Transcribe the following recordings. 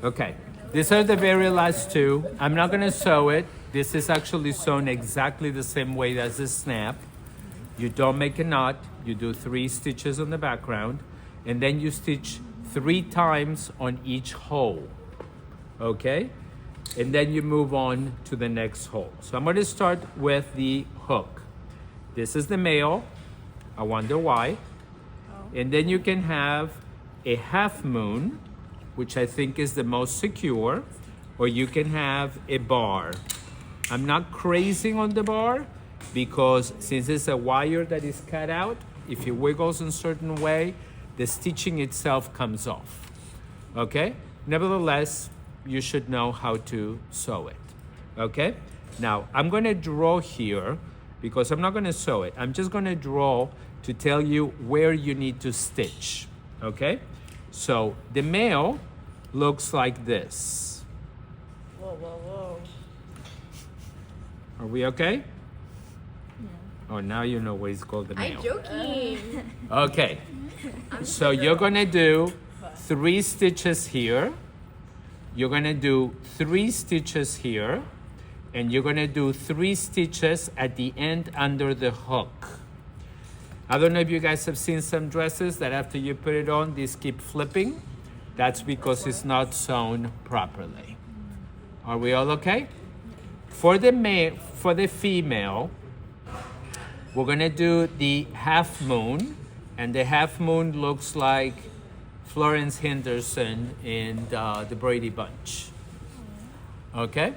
Okay, these are the very last two. I'm not gonna sew it. This is actually sewn exactly the same way as a snap. You don't make a knot, you do 3 stitches on the background, and then you stitch 3 times on each hole, okay? And then you move on to the next hole. So I'm gonna start with the hook. This is the male, I wonder why. And then you can have a half moon, which I think is the most secure, or you can have a bar. I'm not crazy on the bar because since it's a wire that is cut out, if it wiggles in a certain way, the stitching itself comes off, okay? Nevertheless, you should know how to sew it, okay? Now, I'm gonna draw here because I'm not gonna sew it. I'm just gonna draw to tell you where you need to stitch, okay? So the male looks like this. Whoa, whoa, whoa. Are we okay? Oh, now you know what is called the male. I'm joking. Okay, so you're gonna do 3 stitches here. You're gonna do 3 stitches here. And you're gonna do 3 stitches at the end under the hook. I don't know if you guys have seen some dresses that after you put it on, these keep flipping. That's because it's not sewn properly. Are we all okay? For the female, we're gonna do the half moon, and the half moon looks like Florence Henderson in the Brady Bunch. Okay?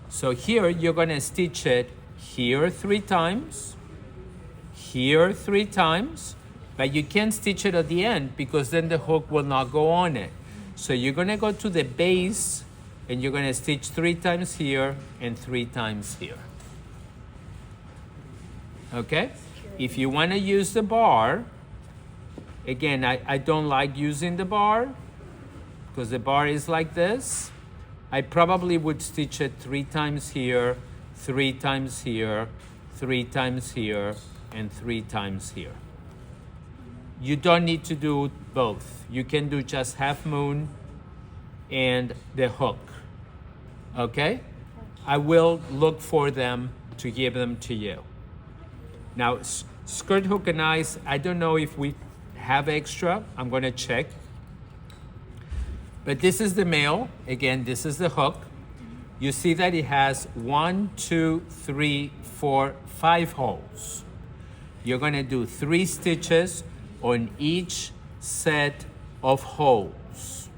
So here you're gonna stitch it here 3 times, here 3 times, but you can't stitch it at the end because then the hook will not go on it. So you're gonna go to the base and you're gonna stitch 3 times here and 3 times here. Okay? If you wanna use the bar, again, I don't like using the bar because the bar is like this. I probably would stitch it 3 times here, 3 times here, 3 times here, and 3 times here. You don't need to do both. You can do just half moon and the hook, okay? I will look for them to give them to you. Now, skirt hook and eyes, I don't know if we have extra. I'm gonna check. But this is the male. Again, this is the hook. You see that it has 1, 2, 3, 4, 5 holes. You're gonna do 3 stitches on each set of holes.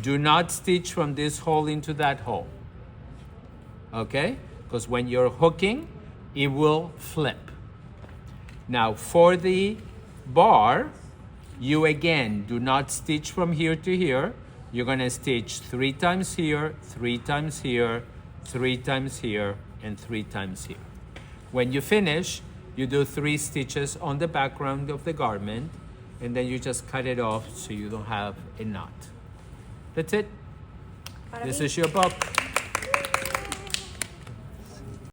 Do not stitch from this hole into that hole, okay? Because when you're hooking, it will flip. Now for the bar, you again do not stitch from here to here. You're gonna stitch 3 times here, 3 times here, 3 times here, and 3 times here. When you finish, you do 3 stitches on the background of the garment, and then you just cut it off so you don't have a knot. That's it. This is your book.